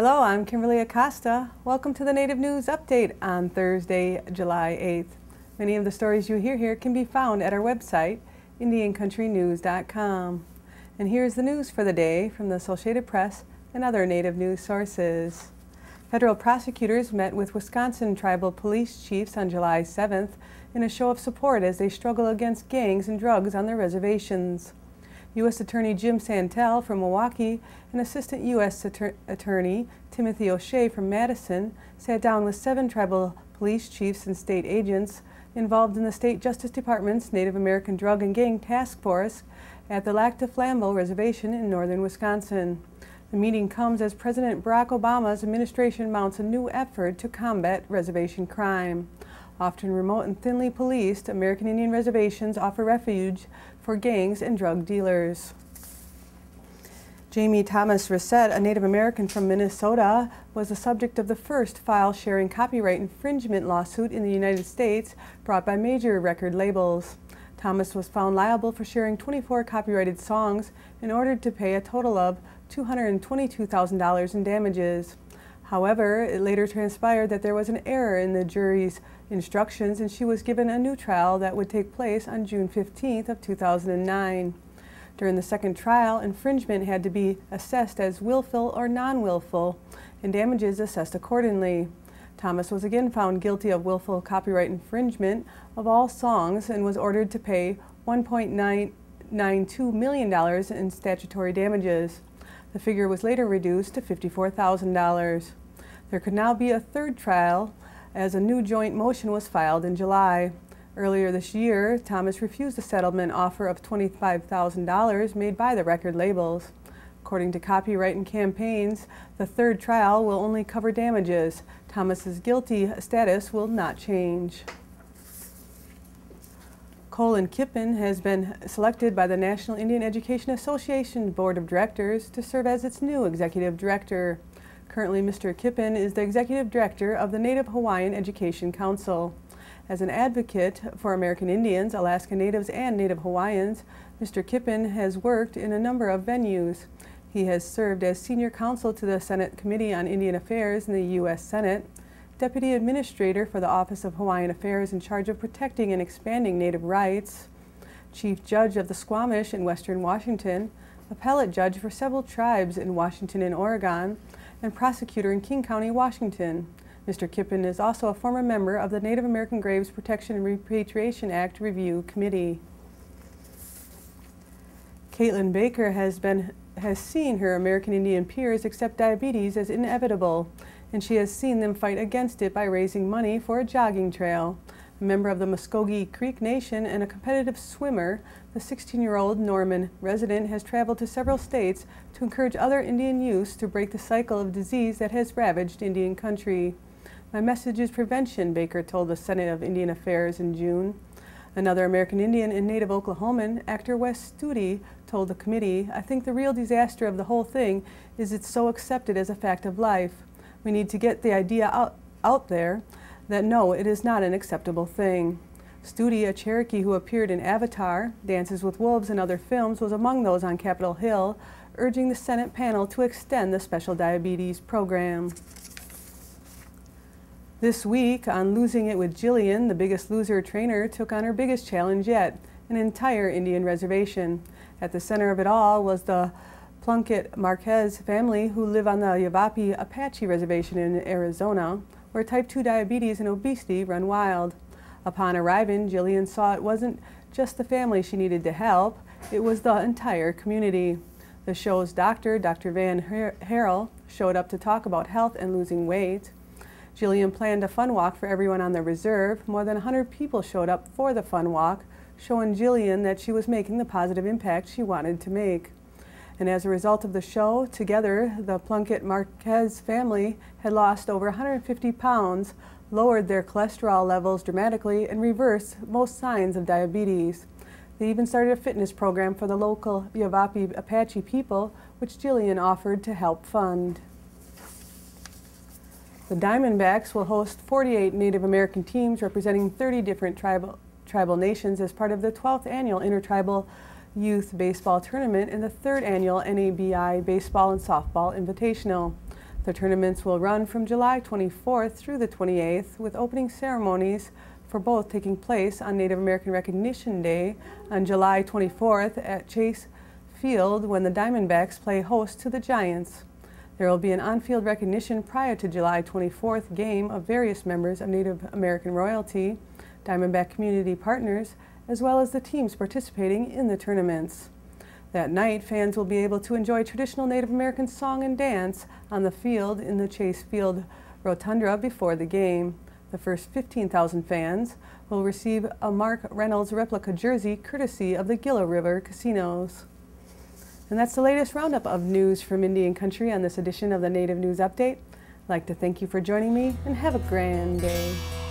Hello, I'm Kimberly Acosta. Welcome to the Native News Update on Thursday, July 8th. Many of the stories you hear here can be found at our website, IndianCountryNews.com. And here's the news for the day from the Associated Press and other Native news sources. Federal prosecutors met with Wisconsin tribal police chiefs on July 7th in a show of support as they struggle against gangs and drugs on their reservations. U.S. Attorney Jim Santel from Milwaukee and Assistant U.S. Attorney Timothy O'Shea from Madison sat down with 7 tribal police chiefs and state agents involved in the State Justice Department's Native American Drug and Gang Task Force at the Lac du Flambeau Reservation in northern Wisconsin. The meeting comes as President Barack Obama's administration mounts a new effort to combat reservation crime. Often remote and thinly policed, American Indian reservations offer refuge for gangs and drug dealers. Jamie Thomas-Rasset, a Native American from Minnesota, was the subject of the first file-sharing copyright infringement lawsuit in the United States brought by major record labels. Thomas was found liable for sharing 24 copyrighted songs and ordered to pay a total of $222,000 in damages. However, it later transpired that there was an error in the jury's instructions and she was given a new trial that would take place on June 15th of 2009. During the second trial, infringement had to be assessed as willful or non-willful and damages assessed accordingly. Thomas was again found guilty of willful copyright infringement of all songs and was ordered to pay $1.992 million in statutory damages. The figure was later reduced to $54,000. There could now be a third trial as a new joint motion was filed in July. Earlier this year, Thomas refused a settlement offer of $25,000 made by the record labels. According to Copyright and Campaigns, the third trial will only cover damages. Thomas's guilty status will not change. Colin Kippen has been selected by the National Indian Education Association Board of Directors to serve as its new executive director. Currently, Mr. Kippen is the executive director of the Native Hawaiian Education Council. As an advocate for American Indians, Alaska Natives, and Native Hawaiians, Mr. Kippen has worked in a number of venues. He has served as senior counsel to the Senate Committee on Indian Affairs in the U.S. Senate, Deputy Administrator for the Office of Hawaiian Affairs in charge of protecting and expanding Native rights, Chief Judge of the Squamish in Western Washington, Appellate Judge for several tribes in Washington and Oregon, and Prosecutor in King County, Washington. Mr. Kippen is also a former member of the Native American Graves Protection and Repatriation Act Review Committee. Caitlin Baker has seen her American Indian peers accept diabetes as inevitable, and she has seen them fight against it by raising money for a jogging trail. A member of the Muskogee Creek Nation and a competitive swimmer, the 16-year-old Norman resident has traveled to several states to encourage other Indian youths to break the cycle of disease that has ravaged Indian country. My message is prevention, Baker told the Senate of Indian Affairs in June. Another American Indian and Native Oklahoman, actor Wes Studi, told the committee, "I think the real disaster of the whole thing is it's so accepted as a fact of life. We need to get the idea out there that no, it is not an acceptable thing." Studi, a Cherokee who appeared in Avatar, Dances with Wolves, and other films, was among those on Capitol Hill, urging the Senate panel to extend the special diabetes program. This week, on Losing It with Jillian, the Biggest Loser trainer took on her biggest challenge yet, an entire Indian reservation. At the center of it all was the Plunkett-Marquez family who live on the Yavapai Apache Reservation in Arizona, where type 2 diabetes and obesity run wild. Upon arriving, Jillian saw it wasn't just the family she needed to help, it was the entire community. The show's doctor, Dr. Van Harrell, showed up to talk about health and losing weight. Jillian planned a fun walk for everyone on the reserve. More than 100 people showed up for the fun walk, showing Jillian that she was making the positive impact she wanted to make. And as a result of the show, together, the Plunkett-Marquez family had lost over 150 pounds, lowered their cholesterol levels dramatically, and reversed most signs of diabetes. They even started a fitness program for the local Yavapai Apache people, which Jillian offered to help fund. The Diamondbacks will host 48 Native American teams representing 30 different tribal nations as part of the 12th annual Intertribal Youth Baseball Tournament and the 3rd annual NABI Baseball and Softball Invitational. The tournaments will run from July 24th through the 28th, with opening ceremonies for both taking place on Native American Recognition Day on July 24th at Chase Field when the Diamondbacks play host to the Giants. There will be an on-field recognition prior to July 24th game of various members of Native American royalty, Diamondback community partners, as well as the teams participating in the tournaments. That night, fans will be able to enjoy traditional Native American song and dance on the field in the Chase Field Rotunda before the game. The first 15,000 fans will receive a Mark Reynolds replica jersey courtesy of the Gila River Casinos. And that's the latest roundup of news from Indian Country on this edition of the Native News Update. I'd like to thank you for joining me and have a grand day.